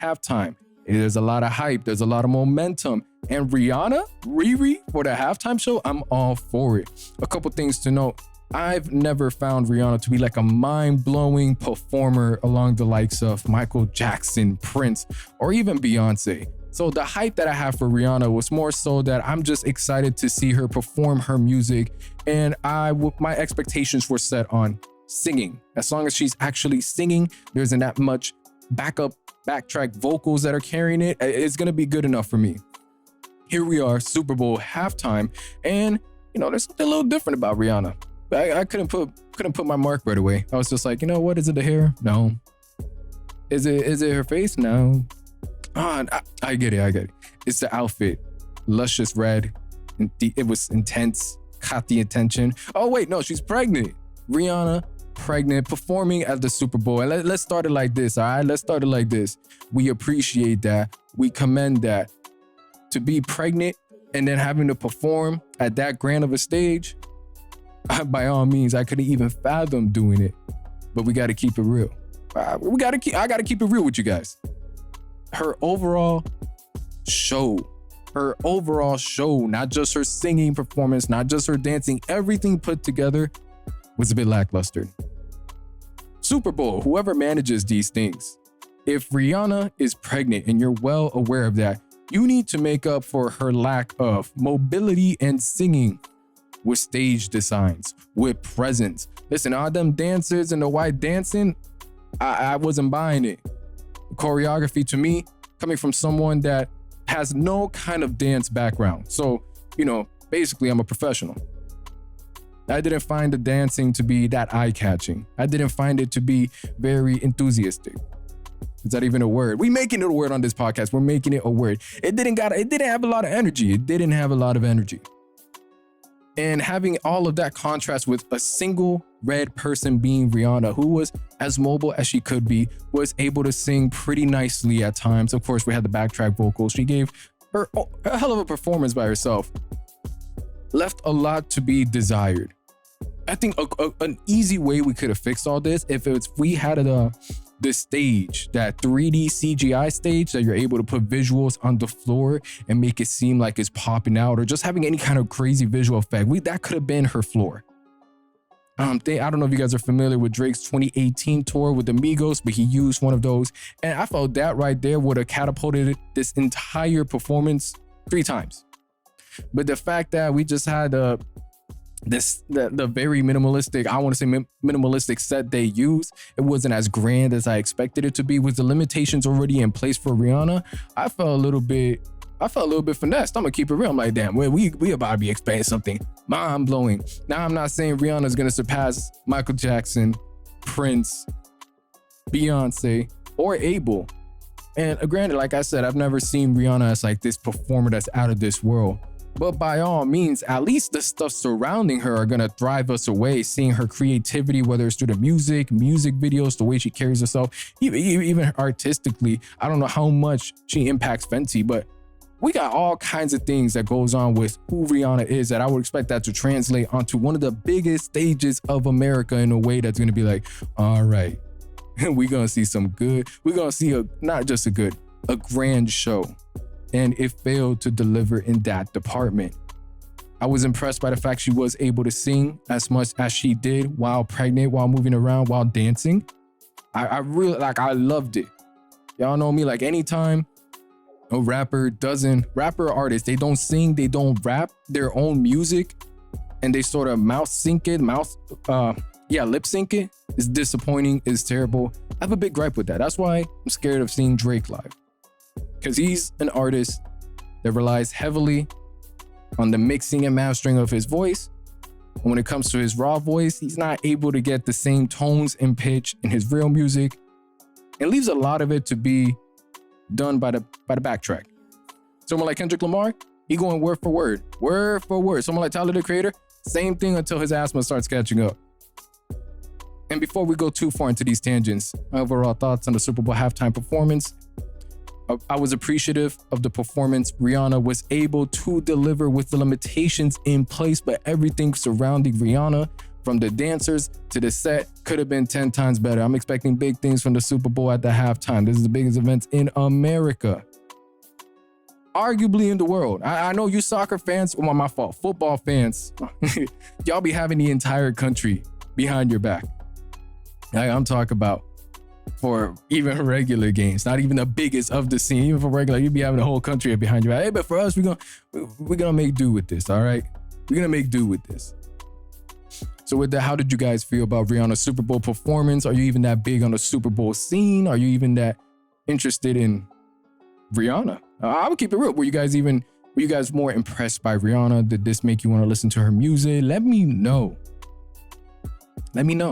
halftime. There's a lot of hype. There's a lot of momentum. And Rihanna, Riri, for the halftime show, I'm all for it. A couple things to note. I've never found Rihanna to be like a mind-blowing performer along the likes of Michael Jackson, Prince, or even Beyonce. So the hype that I have for Rihanna was more so that I'm just excited to see her perform her music. And my expectations were set on singing. As long as she's actually singing, there isn't that much backtrack vocals that are carrying it. It's going to be good enough for me. Here we are, Super Bowl halftime. And, there's something a little different about Rihanna. I couldn't put my mark right away. I was just like, what is it, the hair? No. Is it her face? No. I get it. It's the outfit. Luscious red. It was intense. Caught the attention. Oh, wait, no, she's pregnant. Rihanna, pregnant, performing at the Super Bowl. And let's start it like this, all right? Let's start it like this. We appreciate that. We commend that. To be pregnant and then having to perform at that grand of a stage, by all means, I couldn't even fathom doing it. But we got to keep it real. I got to keep it real with you guys. Her overall show, not just her singing performance, not just her dancing, everything put together was a bit lackluster. Super Bowl, whoever manages these things, if Rihanna is pregnant and you're well aware of that, you need to make up for her lack of mobility and singing with stage designs, with presence. Listen, all them dancers and the white dancing, I wasn't buying it. Choreography to me, coming from someone that has no kind of dance background. So, basically I'm a professional. I didn't find the dancing to be that eye-catching. I didn't find it to be very enthusiastic. Is that even a word? We making it a word on this podcast. We're making it a word. It didn't have a lot of energy. It didn't have a lot of energy. And having all of that contrast with a single red person being Rihanna, who was as mobile as she could be, was able to sing pretty nicely at times. Of course, we had the backtrack vocals. She gave her a hell of a performance by herself. Left a lot to be desired. I think an easy way we could have fixed all this if we had the stage, that 3D CGI stage that you're able to put visuals on the floor and make it seem like it's popping out, or just having any kind of crazy visual effect. That could have been her floor. I don't know if you guys are familiar with Drake's 2018 tour with the Migos, but he used one of those. And I felt that right there would have catapulted this entire performance 3 times. But the fact that we just had the very minimalistic, I want to say minimalistic set they used, it wasn't as grand as I expected it to be. With the limitations already in place for Rihanna, I felt a little bit finessed. I'm gonna keep it real. I'm like, damn, we about to be expecting something mind-blowing. Now, I'm not saying Rihanna's gonna surpass Michael Jackson, Prince, Beyonce, or Abel. And granted, like I said, I've never seen Rihanna as like this performer that's out of this world. But by all means, at least the stuff surrounding her are gonna drive us away. Seeing her creativity, whether it's through the music videos, the way she carries herself, even artistically. I don't know how much she impacts Fenty, but we got all kinds of things that goes on with who Rihanna is that I would expect that to translate onto one of the biggest stages of America in a way that's gonna be like, all right, we're gonna see we're gonna see a grand show. And it failed to deliver in that department. I was impressed by the fact she was able to sing as much as she did while pregnant, while moving around, while dancing. I really, I loved it. Y'all know me, anytime a rapper artist, they don't sing, they don't rap their own music, and they sort of lip sync it. It's disappointing, it's terrible. I have a big gripe with that. That's why I'm scared of seeing Drake live. Because he's an artist that relies heavily on the mixing and mastering of his voice. And when it comes to his raw voice, he's not able to get the same tones and pitch in his real music, and leaves a lot of it to be done by the backtrack. Someone like Kendrick Lamar, he going word for word. Someone like Tyler, the Creator, same thing until his asthma starts catching up. And before we go too far into these tangents, my overall thoughts on the Super Bowl halftime performance. I was appreciative of the performance Rihanna was able to deliver with the limitations in place, but everything surrounding Rihanna From the dancers to the set, could have been 10 times better. I'm expecting big things from the Super Bowl at the halftime. This is the biggest event in America, arguably in the world. I know you soccer fans, well, my fault, football fans, y'all be having the entire country behind your back. I'm talking about for even regular games, not even the biggest of the scene. Even for regular, you'd be having the whole country behind your back. Hey, but for us, we're gonna make do with this, all right? We're gonna make do with this. So with that, how did you guys feel about Rihanna's Super Bowl performance? Are you even that big on the Super Bowl scene? Are you even that interested in Rihanna? I would keep it real. Were you guys more impressed by Rihanna? Did this make you want to listen to her music? Let me know. Let me know.